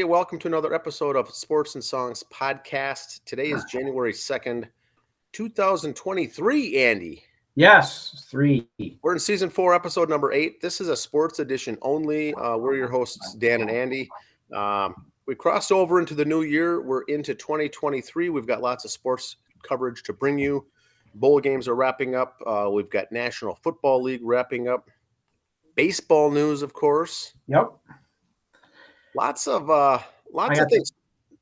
Hey, welcome to another episode of Sports and Songs podcast. Today is January 2nd, 2023, Andy. Yes, 3. We're in season 4, episode number 8. This is a sports edition only. We're your hosts, Dan and Andy. We crossed over into the new year. We're into 2023. We've got lots of sports coverage to bring you. Bowl games are wrapping up. We've got National Football League wrapping up. Baseball news, of course. Yep. Lots of things.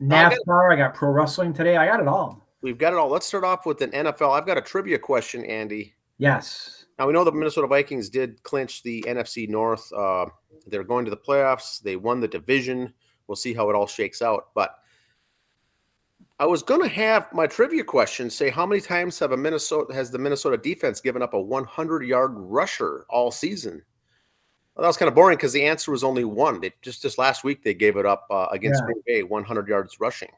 NASCAR, I got pro wrestling today. I got it all. We've got it all. Let's start off with an NFL. I've got a trivia question, Andy. Yes. Now, we know the Minnesota Vikings did clinch the NFC North. They're going to the playoffs. They won the division. We'll see how it all shakes out. But I was going to have my trivia question say, how many times has the Minnesota defense given up a 100-yard rusher all season? Well, that was kind of boring because the answer was only one. Just this last week, they gave it up against Green Bay, 100 yards rushing.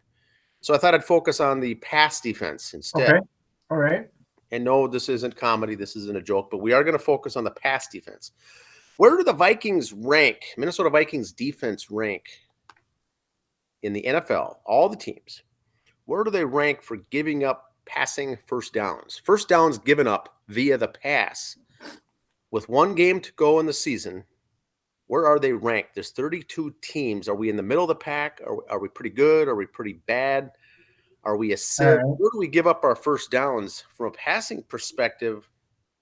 So I thought I'd focus on the pass defense instead. Okay. All right. And no, this isn't comedy. This isn't a joke. But we are going to focus on the pass defense. Where do the Vikings rank, Minnesota Vikings defense rank in the NFL, all the teams? Where do they rank for giving up passing first downs? First downs given up via the pass. With one game to go in the season, where are they ranked? There's 32 teams. Are we in the middle of the pack? Are we pretty good? Are we pretty bad? Are we a sieve? Right. Where do we give up our first downs? From a passing perspective,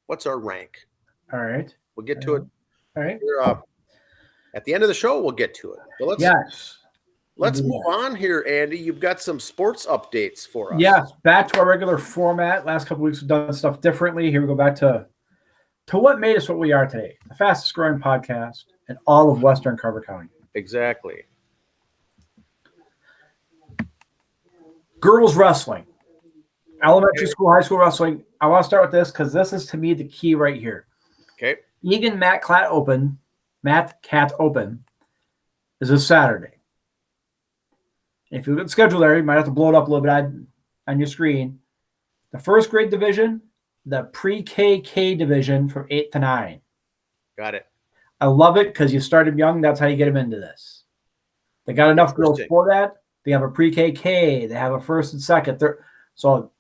what's our rank? All right. We'll get to it. All right. At the end of the show, we'll get to it. But let's move on here, Andy. You've got some sports updates for us. Yes, back to our regular format. Last couple of weeks, we've done stuff differently. Here we go back to what made us what we are today, the fastest growing podcast in all of Western Carver County. Exactly. Girls wrestling, elementary school, high school wrestling. I want to start with this because this is, to me, the key right here. Okay. Egan Matt Cat Open is this Saturday. If you look at the schedule there, you might have to blow it up a little bit on your screen. The first grade division, the pre-KK division from 8 to 9. Got it. I love it because you start them young. That's how you get them into this. They got enough girls for that. They have a pre-KK. They have a first and second. So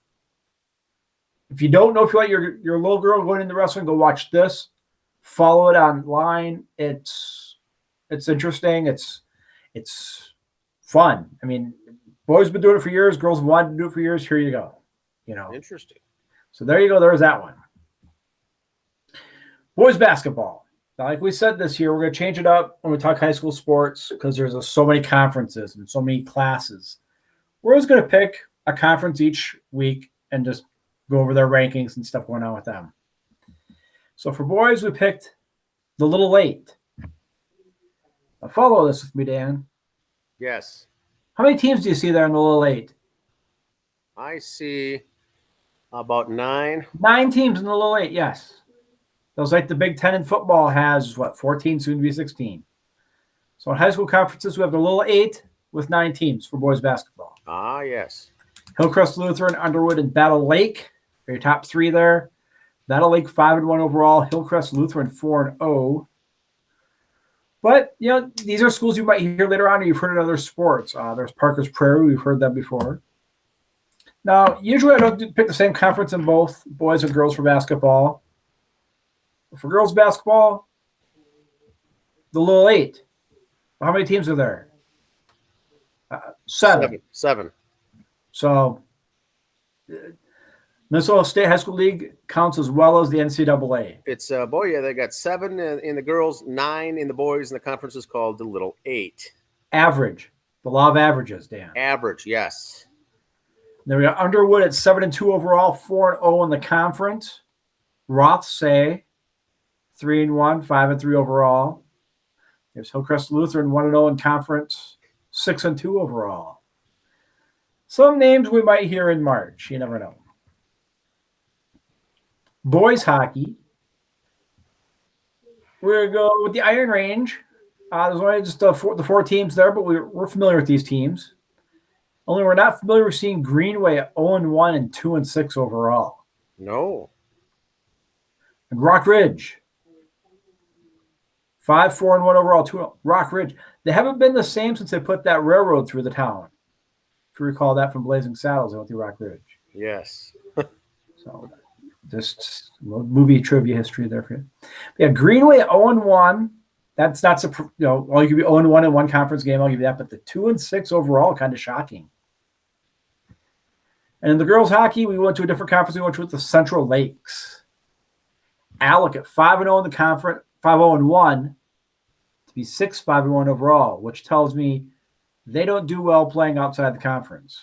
if you don't know if you want your little girl going into wrestling, go watch this. Follow it online. It's interesting. It's fun. I mean, boys have been doing it for years. Girls have wanted to do it for years. Here you go. Interesting. So there you go. There's that one. Boys basketball. Now, like we said this year, we're going to change it up when we talk high school sports because there's so many conferences and so many classes. We're just going to pick a conference each week and just go over their rankings and stuff going on with them. So for boys, we picked the Little 8. Now follow this with me, Dan. Yes. How many teams do you see there in the Little 8? I see about 9. 9 teams in the Little 8, yes. Those like the Big Ten in football has, 14, soon to be 16. So in high school conferences, we have the Little 8 with 9 teams for boys basketball. Ah, yes. Hillcrest Lutheran, Underwood, and Battle Lake are your top 3 there. Battle Lake 5-1 overall. Hillcrest Lutheran 4-0. But, these are schools you might hear later on or you've heard in other sports. There's Parker's Prairie. We've heard that before. Now, usually I don't pick the same conference in both boys and girls for basketball. For girls basketball, the Little 8. How many teams are there? 7. 7. So, Minnesota State High School League counts as well as the NCAA. It's they got 7 in the girls, 9 in the boys, and the conference is called the Little 8. Average. The law of averages, Dan. Average, yes. Then we got Underwood at 7-2 overall, 4-0 in the conference. Rothsay, 3-1, 5-3 overall. There's Hillcrest Lutheran, 1-0 in conference, 6-2 overall. Some names we might hear in March. You never know. Boys hockey. We're going to go with the Iron Range. There's only just the 4 teams there, but we're familiar with these teams. Only we're not familiar with seeing Greenway at 0-1 and 2-6 overall. No. And Rock Ridge, 5-4-1 overall. Rock Ridge. They haven't been the same since they put that railroad through the town. If you recall that from Blazing Saddles, they went through Rock Ridge. Yes. So just movie trivia history there for you. Yeah, Greenway 0-1. That's not I'll give you 0-1 in one conference game. I'll give you that, but the 2-6 overall, kind of shocking. And in the girls' hockey, we went to a different conference. We went to the Central Lakes. Alec at 5-0 in the conference, 5-0-1 to be 6-5-1 overall, which tells me they don't do well playing outside the conference.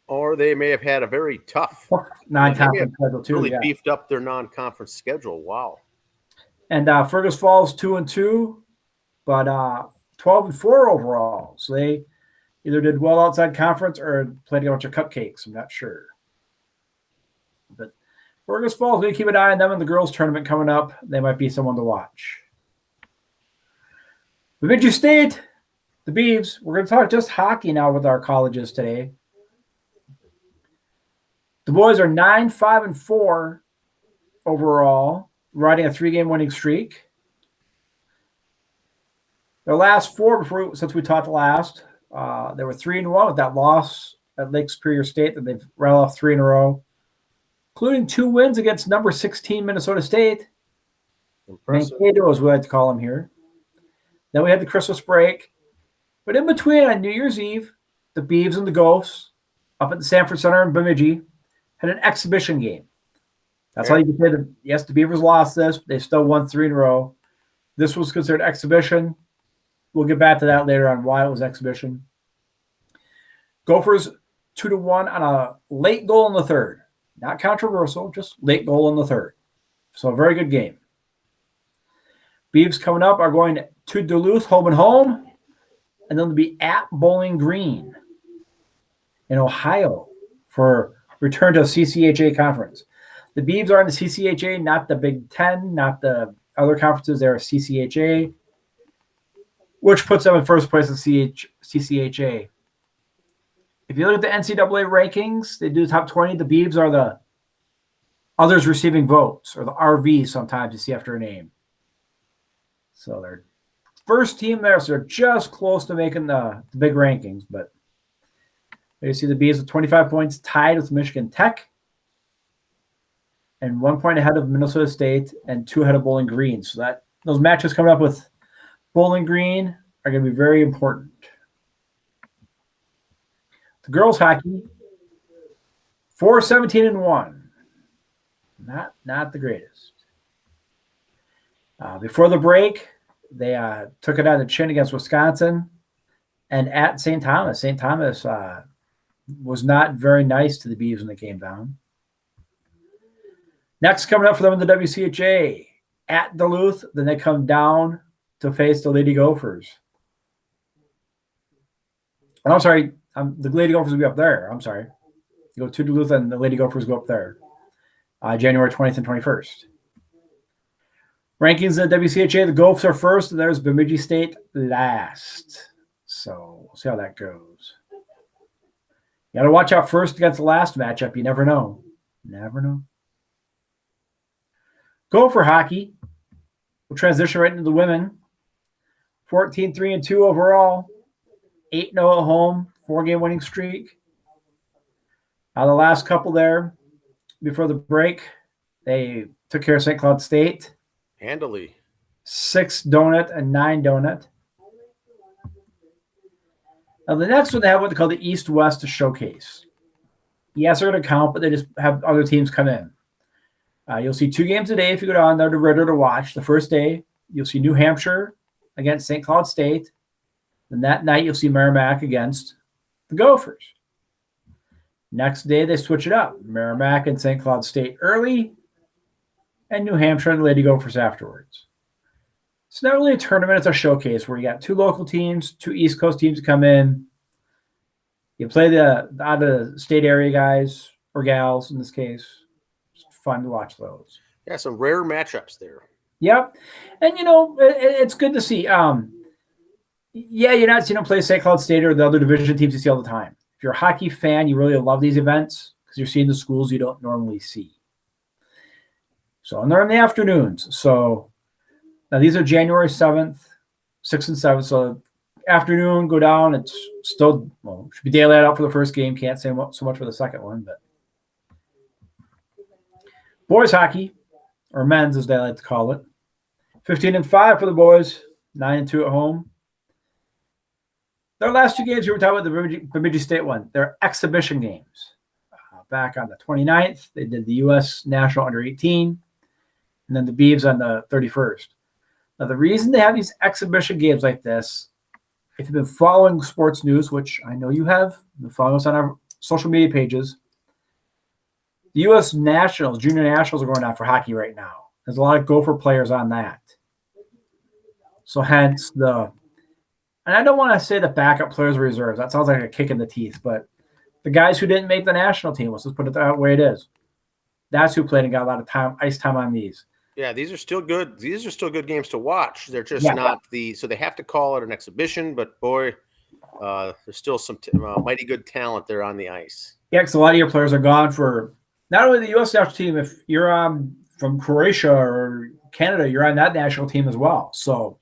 Or they may have had a very tough non-conference schedule too. Really beefed up their non-conference schedule. Wow. And Fergus Falls 2-2, but 12-4 overall. So they either did well outside conference or played a bunch of cupcakes. I'm not sure. But Fergus Falls, we keep an eye on them in the girls' tournament coming up. They might be someone to watch. Bemidji State, the Beavs. We're going to talk just hockey now with our colleges today. The boys are 9-5-4 overall, riding a 3-game winning streak. Their last 4 since we talked last, they were 3-1 with that loss at Lake Superior State that they've rattled off 3 in a row, including 2 wins against number 16 Minnesota State. Impressive. Mankato, as we like to call them here. Then we had the Christmas break. But in between, on New Year's Eve, the Beavs and the Ghosts up at the Sanford Center in Bemidji had an exhibition game. That's how you can say that, yes, the Beavers lost this. They still won 3 in a row. This was considered exhibition. We'll get back to that later on why it was exhibition. Gophers 2-1 on a late goal in the third. Not controversial, just late goal in the third. So a very good game. Beavs coming up are going to Duluth, home and home, and then they'll be at Bowling Green in Ohio for return to a CCHA conference. The Beavs are in the CCHA, not the Big Ten, not the other conferences. They're CCHA, which puts them in first place in CCHA. If you look at the NCAA rankings, they do the top 20. The Beavs are the others receiving votes, or the RV sometimes you see after a name. So they're first team there, so they're just close to making the big rankings. But you see the Beavs with 25 points, tied with Michigan Tech, and 1 point ahead of Minnesota State and 2 ahead of Bowling Green. So those matches coming up with Bowling Green are going to be very important. The girls hockey, 4-17-1. Not the greatest. Before the break, they took it on the chin against Wisconsin and at St. Thomas. St. Thomas was not very nice to the Beavs when they came down. Next coming up for them in the WCHA, at Duluth. Then they come down to face the Lady Gophers. And I'm sorry, the Lady Gophers will be up there. I'm sorry. You go to Duluth and the Lady Gophers go up there. January 20th and 21st. Rankings in the WCHA, the Gophers are first, and there's Bemidji State last. So we'll see how that goes. You got to watch out first against the last matchup. You never know. Never know. Gopher hockey. We'll transition right into the women. 14-3-2 overall. 8-0 at home. 4-game winning streak. The last couple there before the break, they took care of St. Cloud State. Handily. 6 donut and 9 donut. Now the next one they have what they call the East-West Showcase. Yes, they're going to count, but they just have other teams come in. You'll see 2 games a day if you go down there to Ritter to watch. The first day, you'll see New Hampshire against St. Cloud State. Then that night, you'll see Merrimack against the Gophers. Next day, they switch it up. Merrimack and St. Cloud State early, and New Hampshire and the Lady Gophers afterwards. It's not really a tournament. It's a showcase where you got 2 local teams, 2 East Coast teams come in. You play the out-of-state area guys or gals in this case. It's fun to watch those. Yeah, some rare matchups there. Yep. And, it's good to see. You're not seeing them play St. Cloud State or the other division teams you see all the time. If you're a hockey fan, you really love these events because you're seeing the schools you don't normally see. So, and they're in the afternoons. So, now these are January 7th, 6th and 7th. So, afternoon, go down. It's still, should be daylight out for the first game. Can't say so much for the second one, but boys hockey, or men's as they like to call it. 15-5 for the boys, 9-2 at home. Their last two games, we were talking about the Bemidji State one. They're exhibition games. Back on the 29th, they did the U.S. National Under 18, and then the Beavs on the 31st. Now, the reason they have these exhibition games like this, if you've been following sports news, which I know you have, been following us on our social media pages, the U.S. Nationals, Junior Nationals are going on for hockey right now. There's a lot of Gopher players on that. So hence and I don't want to say the backup players reserves. That sounds like a kick in the teeth, but the guys who didn't make the national team, let's just put it that way it is. That's who played and got a lot of ice time on these. Yeah, these are still good. These are still good games to watch. They're just not so they have to call it an exhibition, but boy, there's still some mighty good talent there on the ice. Yeah, because a lot of your players are gone for not only the U.S. national team. If you're from Croatia or Canada, you're on that national team as well. So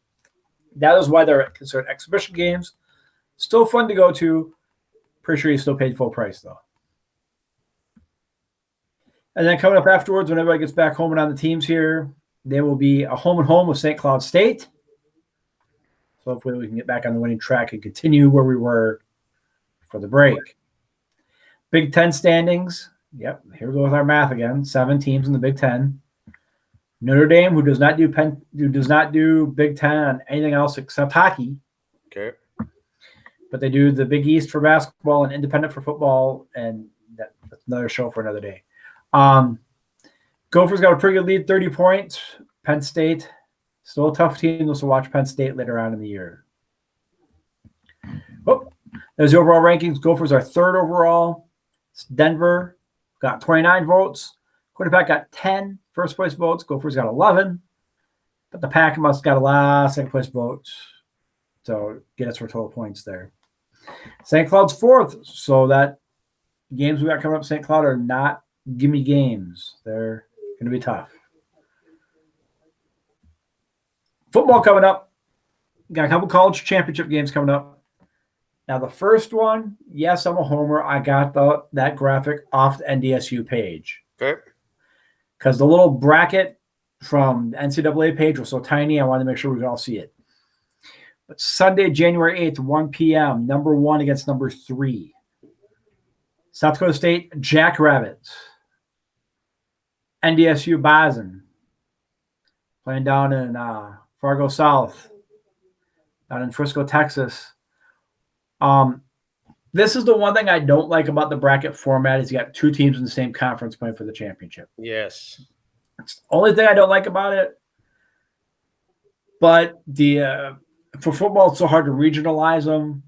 that is why they're considered exhibition games. Still fun to go to. Pretty sure you still paid full price, though. And then coming up afterwards, when everybody gets back home and on the teams here, there will be a home and home with St. Cloud State. So hopefully we can get back on the winning track and continue where we were for the break. Big Ten standings. Yep, here goes our math again. 7 teams in the Big Ten. Notre Dame, who does not do Big Ten on anything else except hockey. Okay. But they do the Big East for basketball and independent for football, and that's another show for another day. Gophers got a pretty good lead, 30 points. Penn State, still a tough team. We'll watch Penn State later on in the year. Oh, there's the overall rankings. Gophers are 3rd overall. Denver got 29 votes. Quarterback got 10 first-place votes. Gophers got 11. But the Pack must got a lot of second-place votes. So get us for total points there. St. Cloud's 4th. So that games we got coming up St. Cloud are not gimme games. They're going to be tough. Football coming up. Got a couple college championship games coming up. Now, the first one, yes, I'm a homer. I got that graphic off the NDSU page. Okay. Because the little bracket from the NCAA page was so tiny, I wanted to make sure we could all see it. But Sunday, January 8th, 1 p.m., number 1 against number 3. South Dakota State, Jackrabbits. NDSU Bison. Playing down in Fargo South. Down in Frisco, Texas. This is the one thing I don't like about the bracket format is you got 2 teams in the same conference playing for the championship. Yes. It's the only thing I don't like about it. But for football, it's so hard to regionalize them.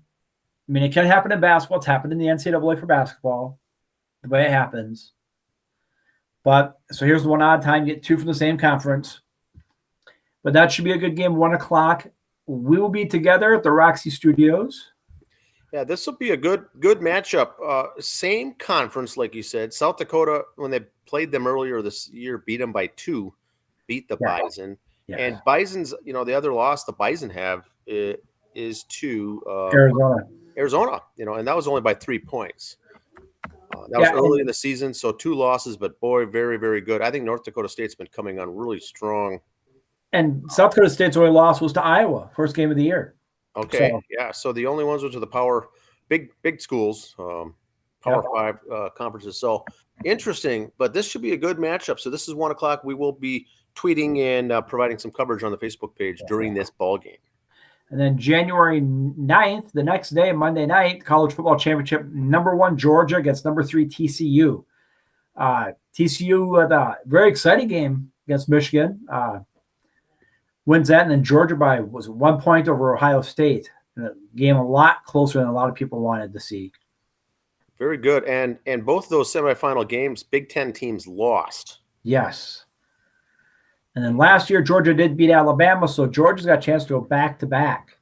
I mean, it can happen in basketball. It's happened in the NCAA for basketball, the way it happens. But so here's the one odd time. You get 2 from the same conference. But that should be a good game, 1 o'clock. We will be together at the Roxy Studios. Yeah, this will be a good matchup. Same conference, like you said. South Dakota, when they played them earlier this year, beat them by 2, beat the Bison. Yeah. And Bison's, the other loss the Bison have is to Arizona, and that was only by 3 points. That was early in the season, so 2 losses, but boy, very, very good. I think North Dakota State's been coming on really strong. And South Dakota State's only loss was to Iowa, first game of the year. Okay, so the only ones were to the big schools, Power 5 conferences. So interesting, but this should be a good matchup. So this is 1 o'clock. We will be tweeting and providing some coverage on the Facebook page during this ball game. And then January 9th, the next day, Monday night, college football championship, number 1 Georgia against number 3 TCU. TCU had a very exciting game against Michigan. Wins that, and then Georgia was 1 point over Ohio State. And a game a lot closer than a lot of people wanted to see. Very good. And both of those semifinal games, Big Ten teams lost. Yes. And then last year, Georgia did beat Alabama, so Georgia's got a chance to go back-to-back,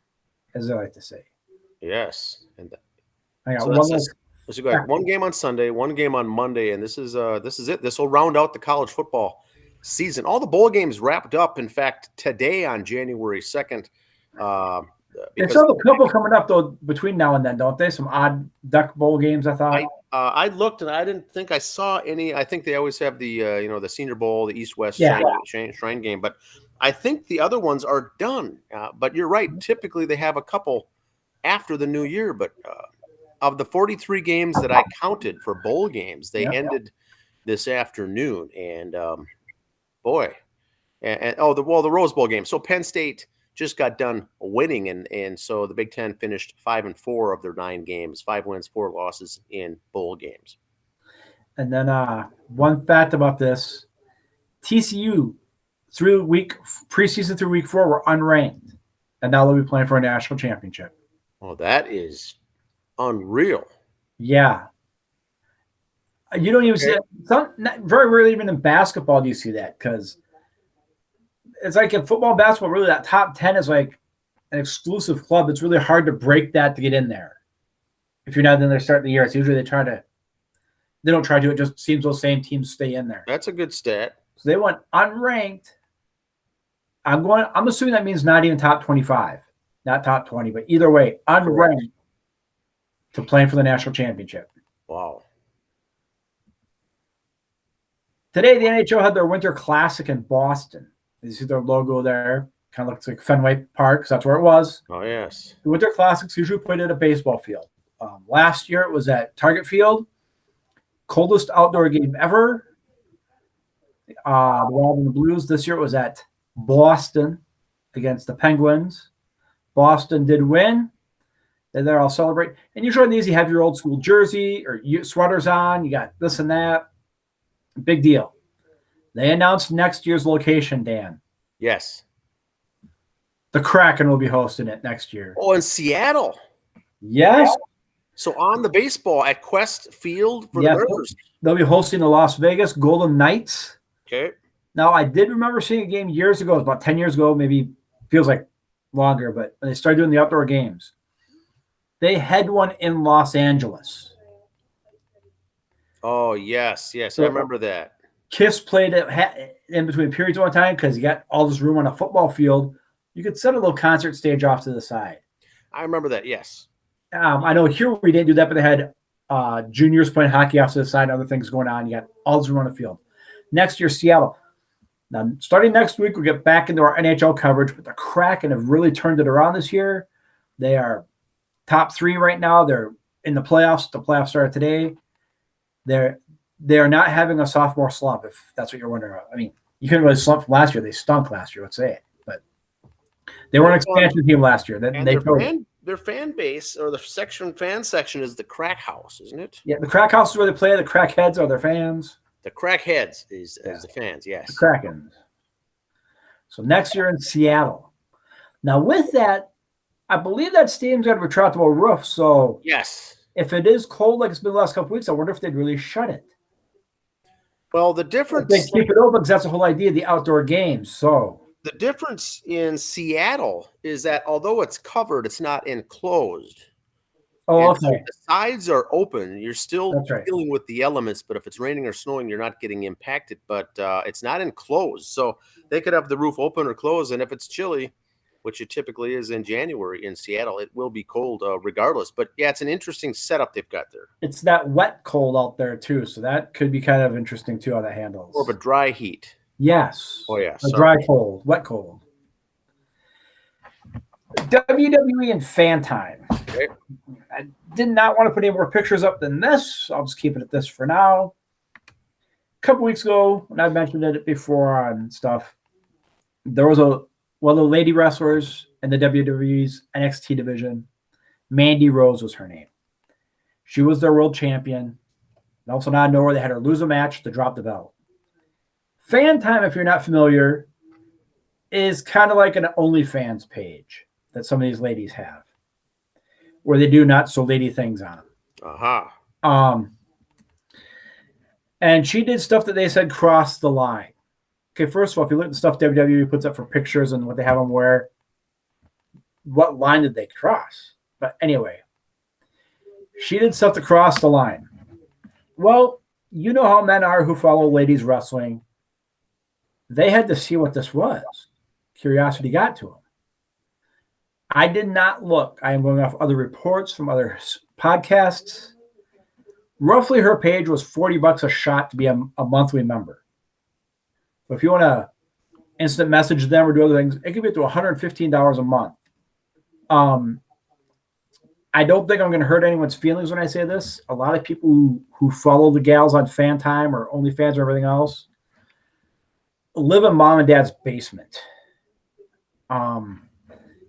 as they like to say. Yes. And I got so got 1 game on Sunday, 1 game on Monday, and this is it. This will round out the college football season. All the bowl games wrapped up. In fact, today on January 2nd, They still have a couple coming up though between now and then, don't they? Some odd duck bowl games. I thought. I looked and I didn't think I saw any. I think they always have the the Senior Bowl, the East-West Shrine game, but I think the other ones are done. But you're right. Typically, they have a couple after the new year. But of the 43 games that I counted for bowl games, they ended this afternoon. And boy, the Rose Bowl game. So Penn State just got done winning, and so the Big Ten finished 5-4 of their 9 games, 5 wins, 4 losses in bowl games. And then one fact about this: TCU preseason through week 4 were unranked, and now they'll be playing for a national championship. Oh, that is unreal. Yeah, you don't even see that. Very rarely, even in basketball, do you see that, because it's like in football and basketball, really that top 10 is like an exclusive club. It's really hard to break that to get in there. If you're not in there starting the year, it's usually they don't try to, it just seems those same teams stay in there. That's a good stat. So they went unranked. I'm assuming that means not even top 25, not top 20, but either way, unranked to playing for the national championship. Wow. Today, the NHL had their Winter Classic in Boston. You see their logo there. Kind of looks like Fenway Park, because that's where it was. Oh, yes. The Winter Classics usually played at a baseball field. Last year, it was at Target Field. Coldest outdoor game ever. The Wild and the Blues. This year, it was at Boston against the Penguins. Boston did win. And they're all celebrate. And usually on these, you have your old school jersey or sweaters on. You got this and that. Big deal. They announced next year's location, Dan. Yes. The Kraken will be hosting it next year. Oh, in Seattle. Yes. So on the baseball at Quest Field for the Mariners. They'll be hosting the Las Vegas Golden Knights. Okay. Now, I did remember seeing a game years ago. It was about 10 years ago. Maybe feels like longer. But when they started doing the outdoor games, they had one in Los Angeles. Oh, yes. So I remember that. Kiss played in between periods one time because you got all this room on a football field. You could set a little concert stage off to the side. I remember that, yes. I know here we didn't do that, but they had juniors playing hockey off to the side, other things going on. You got all this room on the field. Next year, Seattle. Now, starting next week, we'll get back into our NHL coverage, but the Kraken have really turned it around this year. They are top 3 right now. They're in the playoffs. The playoffs started today. They are not having a sophomore slump, if that's what you're wondering about. I mean, you couldn't really slump from last year. They stunk last year, let's say it. But they were an expansion team last year. Their fan base, or the fan section, is the Crack House, isn't it? Yeah, the Crack House is where they play. The Crackheads are their fans. The Crackheads is the fans, yes. The Krakens. So next year in Seattle. Now with that, I believe that stadium's got a retractable roof. So yes, if it is cold like it's been the last couple weeks, I wonder if they'd really shut it. Well, the difference... They keep it open because that's the whole idea of the outdoor games. So the difference in Seattle is that although it's covered, it's not enclosed. Oh, okay. So the sides are open. You're still right. dealing with the elements, but if it's raining or snowing, you're not getting impacted. But it's not enclosed. So they could have the roof open or closed, and if it's chilly, which it typically is in January in Seattle, it will be cold regardless. But, yeah, it's an interesting setup they've got there. It's that wet cold out there, too, so that could be kind of interesting, too, how that handles. Or of a dry heat. Yes. Oh, yeah. A dry cold, wet cold. WWE and Fan Time. Okay. I did not want to put any more pictures up than this. I'll just keep it at this for now. A couple weeks ago, when I mentioned it before on stuff, there was one of the lady wrestlers in the WWE's NXT division. Mandy Rose was her name. She was their world champion. And also, not nowhere, they had her lose a match to drop the belt. Fan Time, if you're not familiar, is kind of like an OnlyFans page that some of these ladies have, where they do not so lady things on them. And she did stuff that they said crossed the line. Okay, first of all, if you look at the stuff WWE puts up for pictures and what they have them wear, what line did they cross? But anyway, she did stuff to cross the line. Well, you know how men are who follow ladies wrestling. They had to see what this was. Curiosity got to them. I did not look. I am going off other reports from other podcasts. Roughly her page was $40 a shot to be a monthly member. But if you want to instant message them or do other things, it could be up to $115 a month. I don't think I'm going to hurt anyone's feelings when I say this. A lot of people who follow the gals on Fan Time or OnlyFans or everything else live in mom and dad's basement.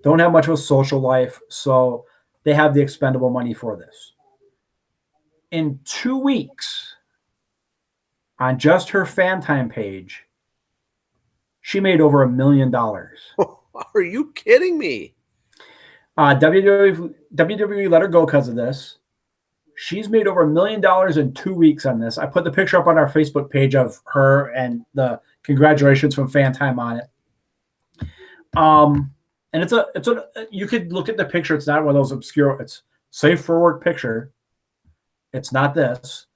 Don't have much of a social life, so they have the expendable money for this. In 2 weeks, on just her Fan Time page, she made over $1 million. Are you kidding me? WWE let her go because of this. She's made over $1 million in 2 weeks on this. I put the picture up on our Facebook page of her and the congratulations from Fan Time on it. And it's a you could look at the picture. It's not one of those obscure. It's safe for work picture. It's not this.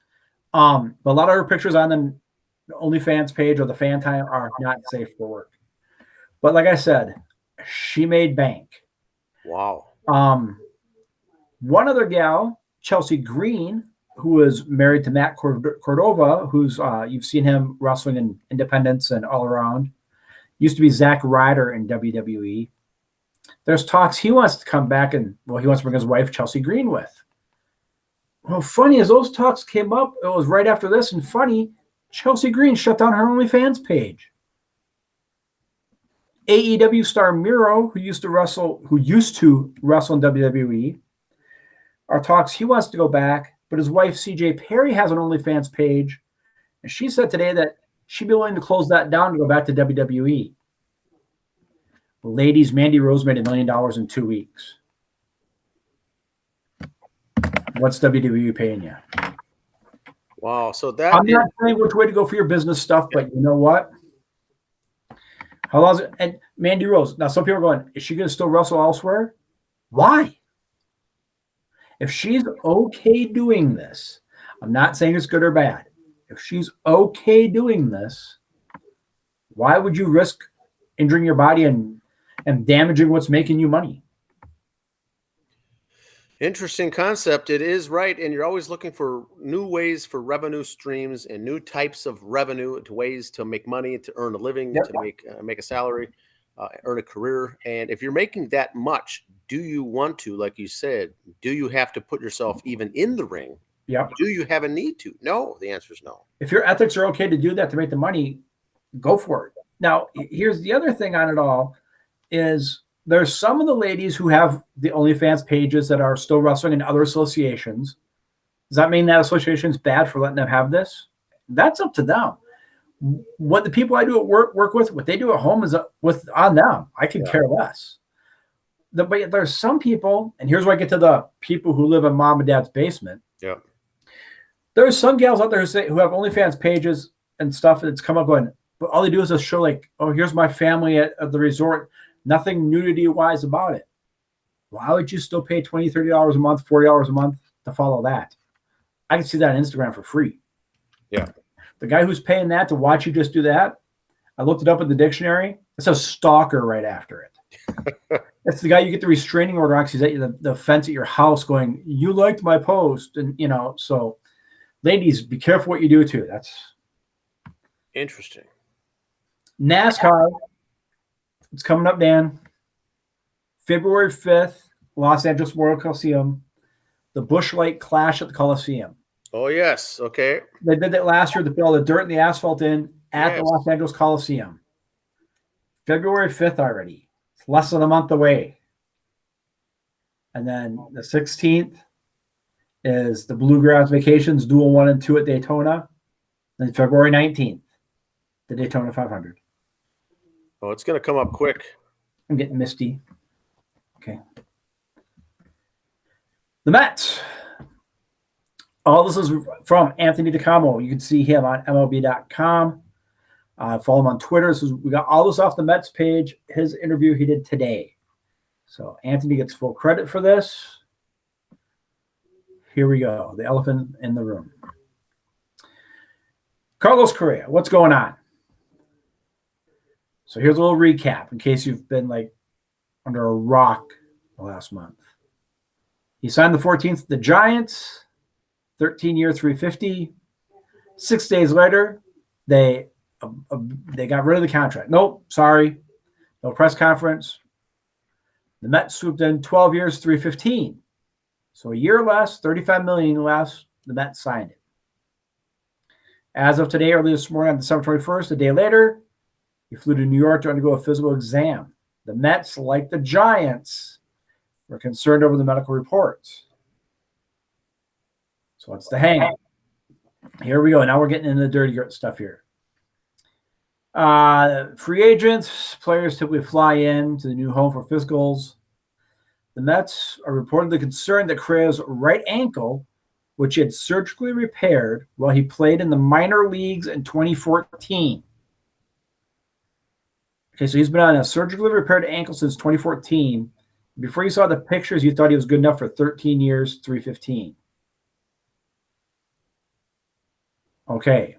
But a lot of her pictures on the OnlyFans page or the Fan Time are not safe for work. But like I said, she made bank. Wow. One other gal, Chelsea Green, who is married to Matt Cordova, who's you've seen him wrestling in Independence and all around. Used to be Zack Ryder in WWE. There's talks he wants to come back and he wants to bring his wife Chelsea Green with. Well, funny as those talks came up, it was right after this, and funny, Chelsea Green shut down her OnlyFans page. AEW star Miro, who used to wrestle in WWE, are talks he wants to go back, but his wife CJ Perry has an OnlyFans page, and she said today that she'd be willing to close that down to go back to WWE. Ladies, Mandy Rose made $1 million in 2 weeks. What's WWE paying you? Wow. So that I'm not saying which way to go for your business stuff, but you know what? How long is it? And Mandy Rose. Now, some people are going, is she going to still wrestle elsewhere? Why? If she's okay doing this, I'm not saying it's good or bad. If she's okay doing this, why would you risk injuring your body and damaging what's making you money? Interesting concept. It is right. And you're always looking for new ways for revenue streams and new types of revenue, to ways to make money, to earn a living, Yep. to make a salary, earn a career. And if you're making that much, do you want to, like you said, do you have to put yourself even in the ring? Yep. Do you have a need to? No, the answer is no. If your ethics are okay to do that to make the money, go for it. Now, here's the other thing on it all is there's some of the ladies who have the OnlyFans pages that are still wrestling in other associations. Does that mean that association is bad for letting them have this? That's up to them. What the people I do at work with, what they do at home is on them. I can care less. But there's some people, and here's where I get to the people who live in mom and dad's basement. Yeah. There's some gals out there who have OnlyFans pages and stuff that's come up going, but all they do is just show like, oh, here's my family at the resort. Nothing nudity-wise about it. Why would you still pay $20, $30 a month, $40 a month to follow that? I can see that on Instagram for free. Yeah. The guy who's paying that to watch you just do that, I looked it up in the dictionary. It says stalker right after it. That's the guy you get the restraining order on. He's at the fence at your house going, you liked my post. And, so ladies, be careful what you do too. That's interesting. NASCAR. It's coming up, Dan. February 5th, Los Angeles Memorial Coliseum. The Busch Light Clash at the Coliseum. Oh, yes. Okay. They did that last year to fill the dirt and the asphalt in at the Los Angeles Coliseum. February 5th already. It's less than a month away. And then the 16th is the Bluegrass Vacations Dual 1 and 2 at Daytona. And February 19th, the Daytona 500. Oh, it's going to come up quick. I'm getting misty. Okay. The Mets. All this is from Anthony DiCamo. You can see him on MLB.com. Follow him on Twitter. So we got all this off the Mets page, his interview he did today. So Anthony gets full credit for this. Here we go. The elephant in the room. Carlos Correa, what's going on? So here's a little recap in case you've been like under a rock last month. He signed the 14th with the Giants, 13-year, $350. 6 days later, they got rid of the contract. Nope, sorry. No press conference. The Mets swooped in 12 years, $315. So a year less, $35 million less, the Mets signed it. As of today, early this morning on December 21st, a day later, he flew to New York to undergo a physical exam. The Mets, like the Giants, were concerned over the medical reports. So what's the hang? Here we go. Now we're getting into the dirty stuff here. Free agents, players typically fly in to the new home for physicals. The Mets are reportedly concerned that Correa's right ankle, which he had surgically repaired while he played in the minor leagues in 2014. Okay, so he's been on a surgically repaired ankle since 2014. Before you saw the pictures, you thought he was good enough for 13 years, $315. Okay.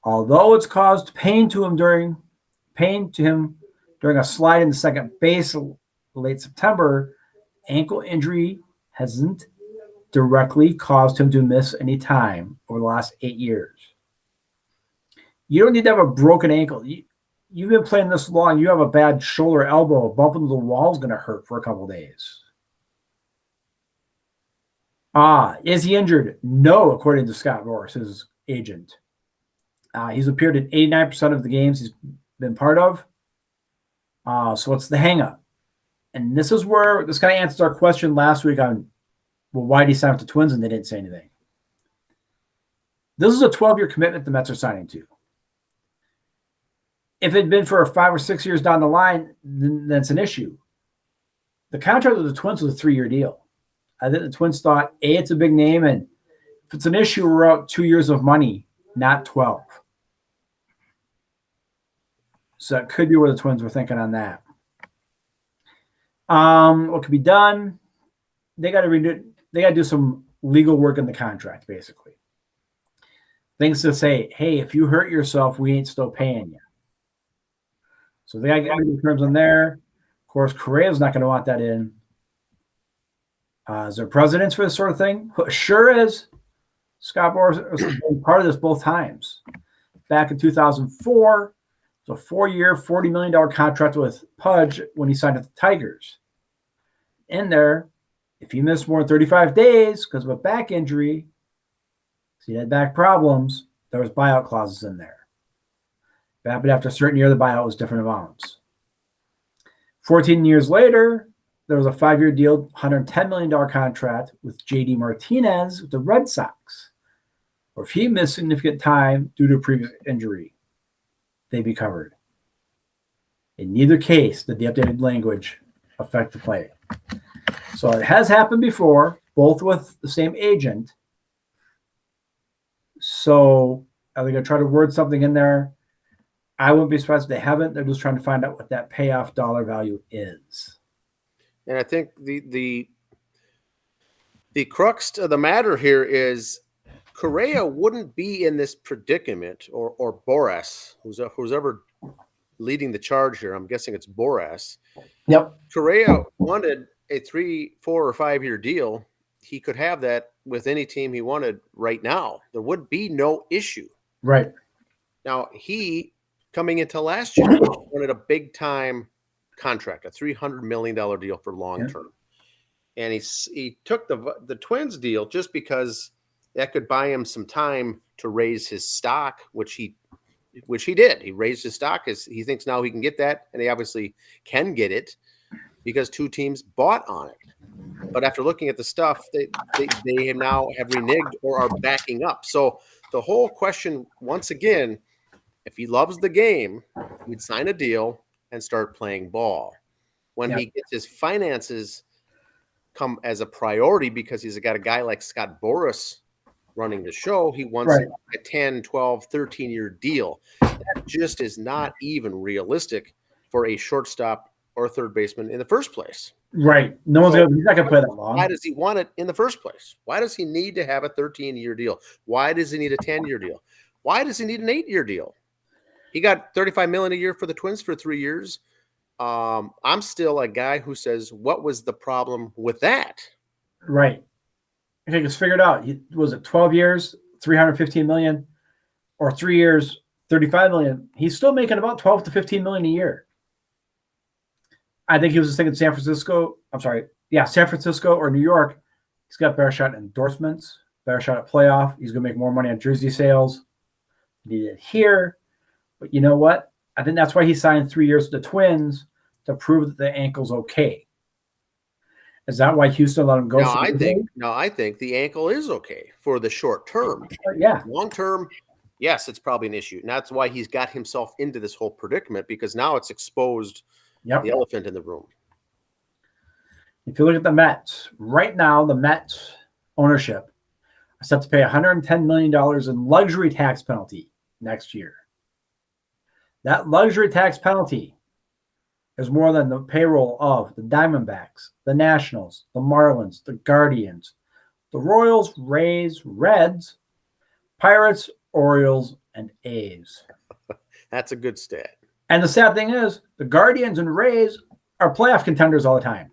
Although it's caused pain to him during a slide in the second base late September, ankle injury hasn't directly caused him to miss any time over the last 8 years. You don't need to have a broken ankle. You've been playing this long. You have a bad shoulder, elbow, bump into the wall is going to hurt for a couple of days. Is he injured? No, according to Scott Boras, his agent. He's appeared in 89% of the games he's been part of. So what's the hang-up? And this is where this kind of answers our question last week on, well, why did he sign with the Twins and they didn't say anything? This is a 12-year commitment the Mets are signing to. If it had been for 5 or 6 years down the line, then it's an issue. The contract with the Twins was a 3-year deal. I think the Twins thought, A, it's a big name, and if it's an issue, we're out 2 years of money, not 12. So that could be where the Twins were thinking on that. What could be done? They got to redo. They got to do some legal work in the contract, basically. Things to say, hey, if you hurt yourself, we ain't still paying you. So they got to get the terms on there. Of course, Correa's not going to want that in. Is there precedence for this sort of thing? Sure is. Scott Boras was part of this both times. Back in 2004, it's a 4-year, $40 million contract with Pudge when he signed with the Tigers. In there, if you miss more than 35 days because of a back injury, so he had back problems, there was buyout clauses in there. But after a certain year, the buyout was different amounts. 14 years later, there was a 5-year deal, $110 million contract with J.D. Martinez with the Red Sox. Or if he missed significant time due to a previous injury, they'd be covered. In neither case did the updated language affect the play. So it has happened before, both with the same agent. So are they going to try to word something in there? I wouldn't be surprised if they haven't. They're just trying to find out what that payoff dollar value is. And I think the crux of the matter here is Correa wouldn't be in this predicament, or Boras, who's ever leading the charge here. I'm guessing it's Boras. Yep. Correa wanted a 3, 4, or 5-year deal. He could have that with any team he wanted right now. There would be no issue. Right. Now, he, coming into last year, wanted a big-time contract, a $300 million deal for long-term. Yeah. And he took the Twins deal just because that could buy him some time to raise his stock, which he did. He raised his stock as he thinks now he can get that, and he obviously can get it because 2 teams bought on it. But after looking at the stuff, they now have reneged or are backing up. So the whole question, once again, if he loves the game, he'd sign a deal and start playing ball. When he gets his finances come as a priority because he's got a guy like Scott Boras running the show, he wants a 10, 12, 13-year deal. That just is not even realistic for a shortstop or third baseman in the first place. Right. He's not going to play that long. Why does he want it in the first place? Why does he need to have a 13-year deal? Why does he need a 10-year deal? Why does he need an 8-year deal? He got $35 million a year for the Twins for 3 years. I'm still a guy who says, what was the problem with that? Right. Okay, it's figured out. Was it 12 years, 315 million, or 3 years, 35 million? He's still making about 12 to 15 million a year. I think he was thinking San Francisco. I'm sorry. Yeah, San Francisco or New York. He's got better shot at endorsements, better shot at playoff. He's going to make more money on jersey sales than he did here. But you know what? I think that's why he signed 3 years with the Twins, to prove that the ankle's okay. Is that why Houston let him go? I think the ankle is okay for the short term. Yeah. Long term, yes, it's probably an issue. And that's why he's got himself into this whole predicament, because now it's exposed the elephant in the room. If you look at the Mets, right now, the Mets ownership are set to pay $110 million in luxury tax penalty next year. That luxury tax penalty is more than the payroll of the Diamondbacks, the Nationals, the Marlins, the Guardians, the Royals, Rays, Reds, Pirates, Orioles, and A's. That's a good stat. And the sad thing is, the Guardians and Rays are playoff contenders all the time.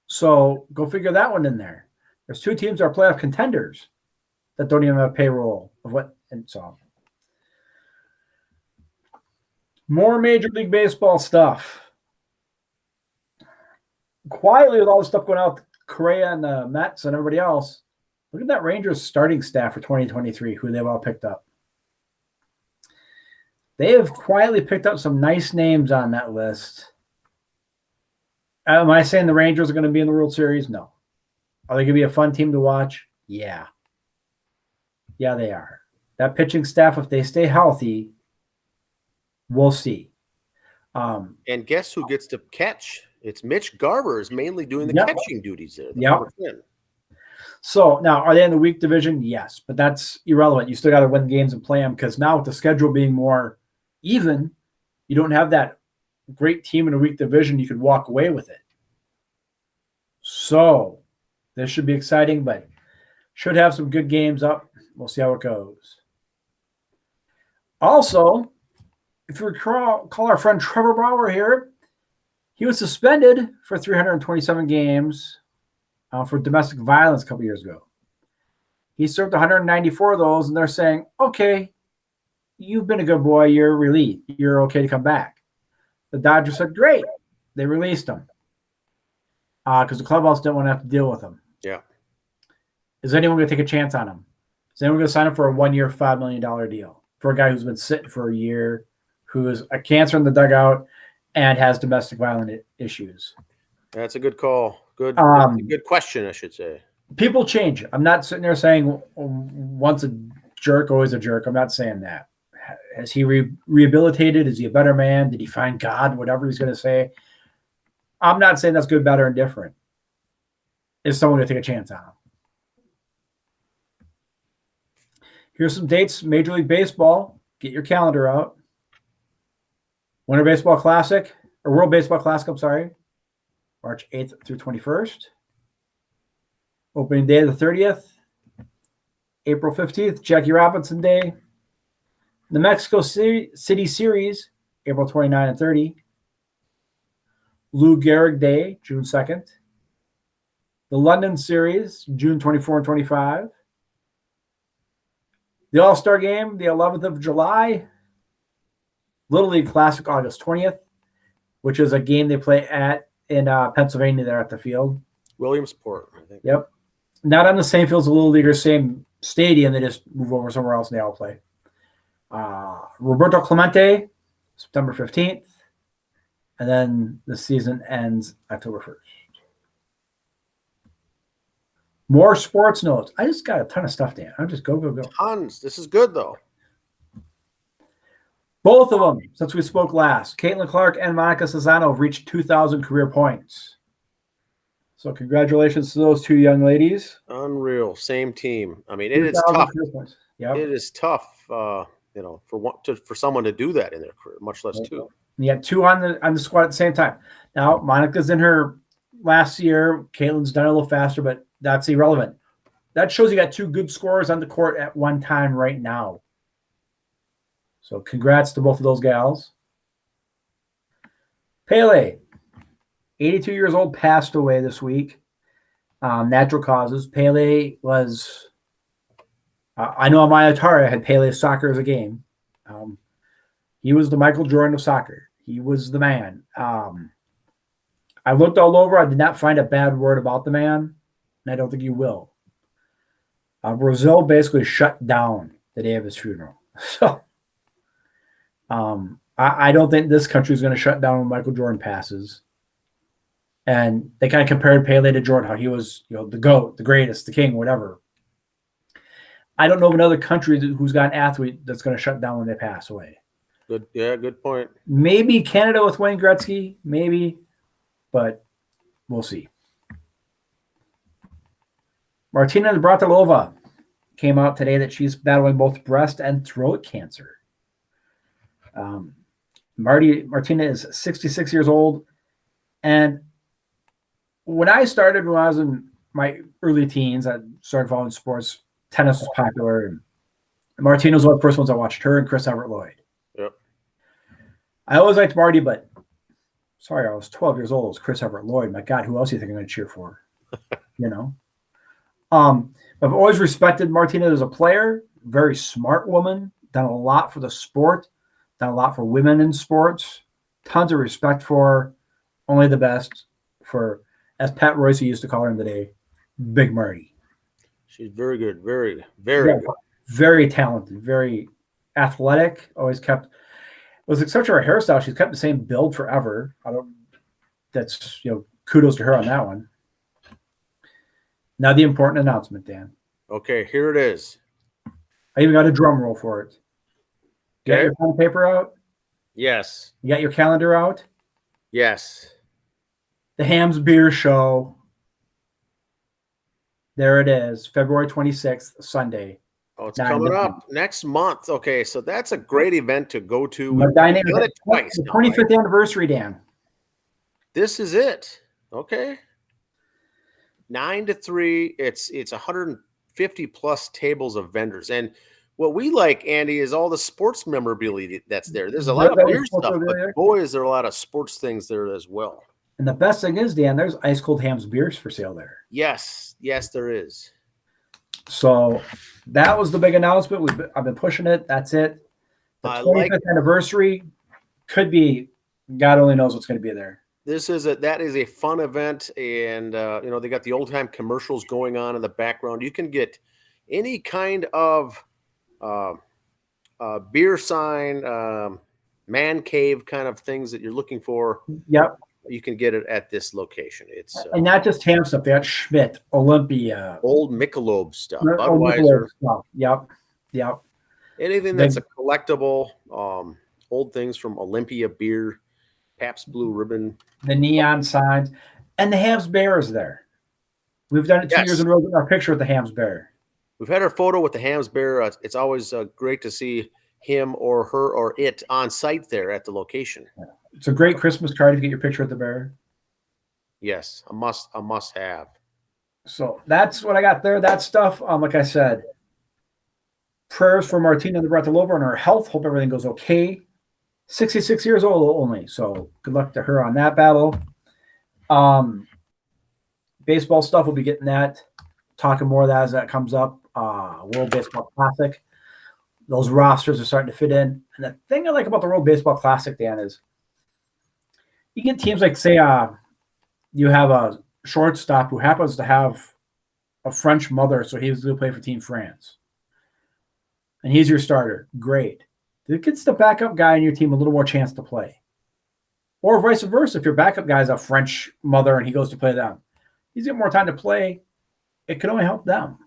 So go figure that one in there. There's two teams that are playoff contenders that don't even have payroll of what, and so more Major League Baseball stuff. Quietly, with all the stuff going on with Correa and the Mets and everybody else, look at that Rangers starting staff for 2023, who they've all picked up. They have quietly picked up some nice names on that list. Am I saying the Rangers are going to be in the World Series? No. Are they going to be a fun team to watch? Yeah. Yeah, they are. That pitching staff, if they stay healthy, we'll see. And guess who gets to catch? It's Mitch Garver is mainly doing the catching duties there. So now, are they in the weak division? Yes, but that's irrelevant. You still got to win games and play them, because now with the schedule being more even, you don't have that great team in a weak division. You could walk away with it. So this should be exciting, but should have some good games up. We'll see how it goes. Also, if you recall our friend Trevor Bauer here, he was suspended for 327 games for domestic violence a couple years ago. He served 194 of those, and they're saying, okay, you've been a good boy. You're relieved. You're okay to come back. The Dodgers said, great. They released him because the clubhouse didn't want to have to deal with him. Yeah. Is anyone going to take a chance on him? Is anyone going to sign up for a 1 year, $5 million deal for a guy who's been sitting for a year, who is a cancer in the dugout and has domestic violence issues? That's a good call. Good question, I should say. People change. I'm not sitting there saying once a jerk, always a jerk. I'm not saying that. Has he rehabilitated? Is he a better man? Did he find God? Whatever he's going to say. I'm not saying that's good, bad, or indifferent. Is someone going to take a chance on him? Here's some dates. Major League Baseball. Get your calendar out. Winter Baseball Classic, or World Baseball Classic, I'm sorry. March 8th through 21st. Opening day the 30th. April 15th, Jackie Robinson Day. The Mexico City Series, April 29 and 30. Lou Gehrig Day, June 2nd. The London Series, June 24 and 25. The All-Star Game, the 11th of July. Little League Classic, August 20th, which is a game they play in Pennsylvania there at the field. Williamsport, I think. Yep. Not on the same field as the Little Leaguers, same stadium. They just move over somewhere else and they all play. Roberto Clemente, September 15th. And then the season ends October 1st. More sports notes. I just got a ton of stuff, Dan. I'm just go. Tons. This is good, though. Both of them, since we spoke last, Caitlin Clark and Monica Cesano have reached 2,000 career points. So congratulations to those two young ladies. Unreal. Same team. I mean, it is tough. Yep. It is tough, for someone to do that in their career, much less two. You had two on the squad at the same time. Now, Monica's in her last year. Caitlin's done a little faster, but that's irrelevant. That shows you got two good scorers on the court at one time right now. So congrats to both of those gals. Pele, 82 years old, passed away this week. Natural causes. Pele was, I know on my Atari I had Pele Soccer as a game. He was the Michael Jordan of soccer. He was the man. I looked all over. I did not find a bad word about the man, and I don't think you will. Brazil basically shut down the day of his funeral. So I don't think this country is going to shut down when Michael Jordan passes. And they kind of compared Pele to Jordan, how he was, the GOAT, the greatest, the king, whatever. I don't know of another country who's got an athlete that's going to shut down when they pass away. Good point. Maybe Canada with Wayne Gretzky, maybe, but we'll see. Martina Navratilova came out today that she's battling both breast and throat cancer. Martina is 66 years old, and when I was in my early teens, I started following sports. Tennis was popular, and Martina was one of the first ones I watched. Her and Chris Everett-Lloyd. Yep. I always liked Marty, but sorry, I was 12 years old. It was Chris Everett-Lloyd. My God, who else do you think I'm going to cheer for? I've always respected Martina as a player. Very smart woman. Done a lot for the sport. Done a lot for women in sports. Tons of respect for her. Only the best for, as Pat Royce used to call her in the day, Big Marty. She's very good. Very, very good. Very talented. Very athletic. Always kept. Was except for her hairstyle, she's kept the same build forever. That's kudos to her on that one. Now the important announcement, Dan. Okay, here it is. I even got a drum roll for it. You got your pen and paper out? Yes. You got your calendar out? Yes. The Hams Beer Show. There it is, February 26th, Sunday. Oh, it's coming up next month. Okay, so that's a great event to go to. We've done it twice. The 25th anniversary, Dan. This is it. Okay. 9 to 3. It's 150 plus tables of vendors. And what we like, Andy, is all the sports memorabilia that's there. There's a lot of beer stuff, but boy, is there a lot of sports things there as well. And the best thing is, Dan, there's ice cold Hams beers for sale there. Yes, there is. So that was the big announcement. I've been pushing it. That's it. The 25th anniversary could be. God only knows what's going to be there. That is a fun event, and they got the old time commercials going on in the background. You can get any kind of beer sign, man cave kind of things that you're looking for. Yep. You can get it at this location. It's and not just Ham stuff. They got Schmidt, Olympia, old Michelob stuff, Budweiser stuff. Yep. Anything that's a collectible, old things from Olympia beer, Pabst Blue Ribbon, the neon signs, and the Hams Bear is there. We've done it 2 years in a row. Our picture with the Hams Bear. We've had our photo with the Hams Bear. It's always great to see him or her or it on site there at the location. Yeah. It's a great Christmas card to get your picture with the bear. Yes, a must have. So that's what I got there. That stuff, like I said, prayers for Martina Navratilova and her health. Hope everything goes okay. 66 years old only, so good luck to her on that battle. Baseball stuff, we'll be getting that. Talking more of that as that comes up. World Baseball Classic. Those rosters are starting to fit in. And the thing I like about the World Baseball Classic, Dan, is you get teams like, say, you have a shortstop who happens to have a French mother, so he's going to play for Team France. And he's your starter. Great. It gets the backup guy on your team a little more chance to play. Or vice versa. If your backup guy is a French mother and he goes to play them, he's got more time to play. It can only help them.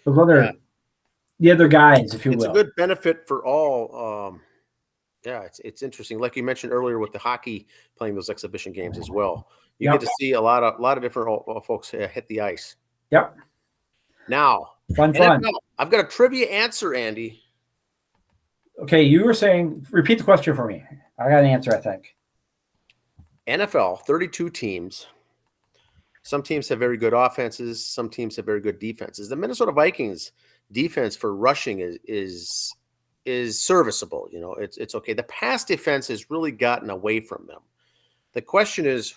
Those other, the other guys, if you will. It's a good benefit for all. It's interesting. Like you mentioned earlier with the hockey playing those exhibition games as well. You get to see a lot of different folks hit the ice. Yep. Now, fun. I've got a trivia answer, Andy. Okay, you were saying, repeat the question for me. I got an answer, I think. NFL, 32 teams. Some teams have very good offenses. Some teams have very good defenses. The Minnesota Vikings defense for rushing is serviceable. It's okay. The pass defense has really gotten away from them. The question is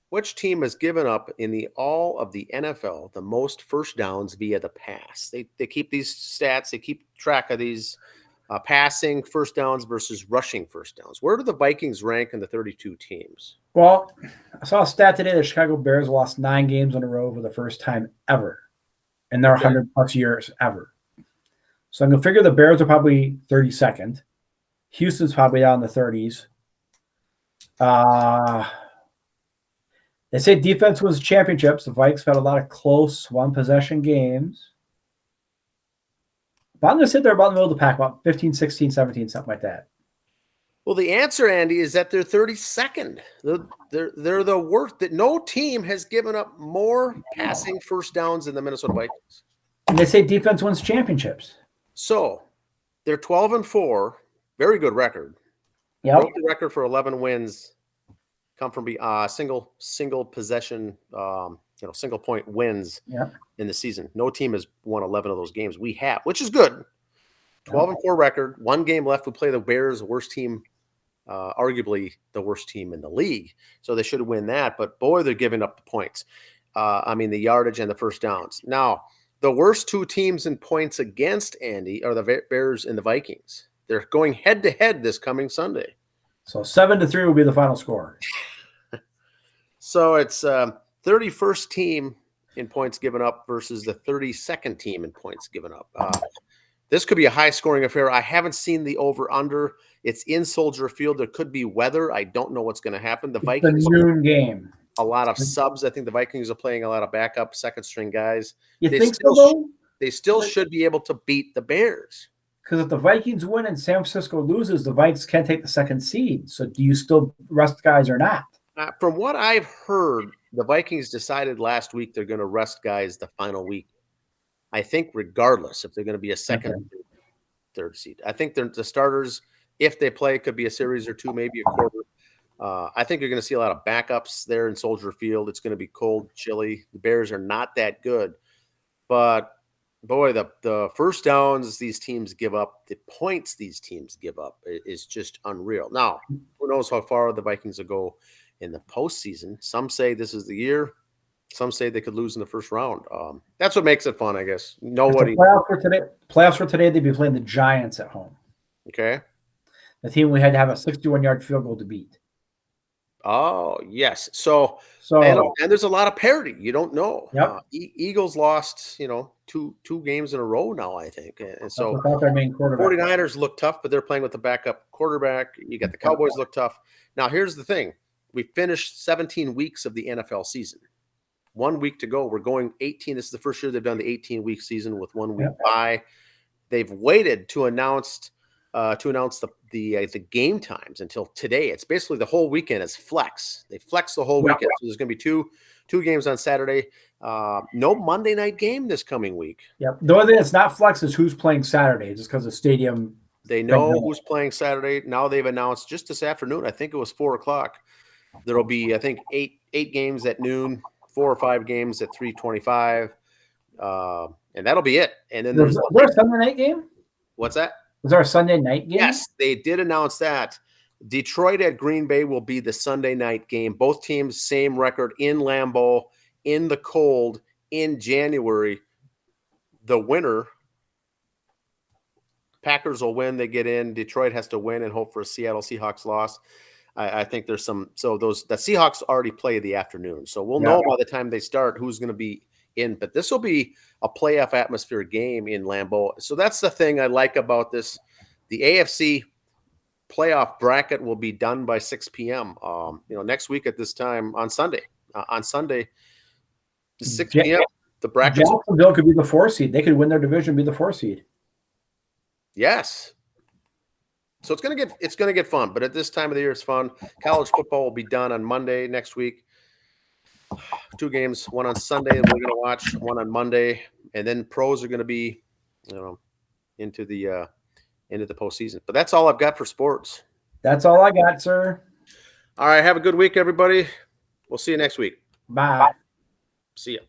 which team has given up in all of the NFL the most first downs via the pass? They keep these stats. They keep track of these passing first downs versus rushing first downs. Where do the Vikings rank in the 32 teams? Well, I saw a stat today. The Chicago Bears lost 9 games in a row for the first time ever in their 100-plus years ever. So I'm going to figure the Bears are probably 32nd. Houston's probably down in the 30s. They say defense wins championships. The Vikes had a lot of close one-possession games. But I'm going to sit there about in the middle of the pack, about 15, 16, 17, something like that. Well, the answer, Andy, is that they're 32nd. They're the worst. That no team has given up more passing first downs than the Minnesota Vikings. And they say defense wins championships. So they're 12-4, very good record. Yep. Broke the record for 11 wins. Come from single possession, single point wins in the season. No team has won 11 of those games. We have, which is good. 12-4 record. 1 game left. We play the Bears, the worst team, arguably the worst team in the league. So they should win that. But boy, they're giving up the points. The yardage and the first downs. Now, the worst 2 teams in points against, Andy, are the Bears and the Vikings. They're going head to head this coming Sunday. So 7-3 will be the final score. So it's 31st team in points given up versus the 32nd team in points given up. This could be a high-scoring affair. I haven't seen the over-under. It's in Soldier Field. There could be weather. I don't know what's going to happen. The Vikings, the noon game. A lot of subs. I think the Vikings are playing a lot of backup, second-string guys. You think so, though? They still should be able to beat the Bears. Because if the Vikings win and San Francisco loses, the Vikes can't take the 2nd seed. So do you still rest guys or not? From what I've heard, the Vikings decided last week they're going to rest guys the final week. I think regardless if they're going to be a 2nd, 3rd seed. I think the starters, if they play, could be a series or 2, maybe a quarter. I think you're going to see a lot of backups there in Soldier Field. It's going to be cold, chilly. The Bears are not that good. But boy, the first downs these teams give up, the points these teams give up is just unreal. Now, who knows how far the Vikings will go in the postseason. Some say this is the year. Some say they could lose in the first round. That's what makes it fun, I guess. Nobody. Playoffs for today, they'd be playing the Giants at home. Okay. The team we had to have a 61-yard field goal to beat. Oh, yes. So and there's a lot of parity. You don't know. Yep. Eagles lost, two games in a row now, I think. And so without their main quarterback. 49ers look tough, but they're playing with the backup quarterback. You got the Cowboys look tough. Now, here's the thing. We finished 17 weeks of the NFL season. 1 week to go. We're going 18. This is the first year they've done the 18-week season with 1 week bye. They've waited to announce the game times until today. It's basically the whole weekend is flex. They flex the whole weekend. So there's going to be two games on Saturday. No Monday night game this coming week. Yep. The only thing that's not flex is who's playing Saturday, just because the stadium. They know who's playing Saturday. Now they've announced just this afternoon. I think it was 4:00. There'll be, I think, eight games at noon, 4 or 5 games at 3:25, and that'll be it. And then there's a Sunday night game. What's that? Was there a Sunday night game? Yes, they did announce that. Detroit at Green Bay will be the Sunday night game. Both teams same record in Lambeau, in the cold, in January. The winner, Packers will win. They get in. Detroit has to win and hope for a Seattle Seahawks loss. I think there's some. So the Seahawks already play the afternoon. So we'll know by the time they start who's going to be in. But this will be a playoff atmosphere game in Lambeau. So that's the thing I like about this. The AFC playoff bracket will be done by 6 p.m. Next week at this time on Sunday. On Sunday, 6 p.m. The bracket. Jacksonville could be the 4 seed. They could win their division, be the 4 seed. Yes. So it's gonna get fun, but at this time of the year, it's fun. College football will be done on Monday next week. 2 games, one on Sunday, and we're gonna watch one on Monday, and then pros are gonna be, into the postseason. But that's all I've got for sports. That's all I got, sir. All right, have a good week, everybody. We'll see you next week. Bye. See ya.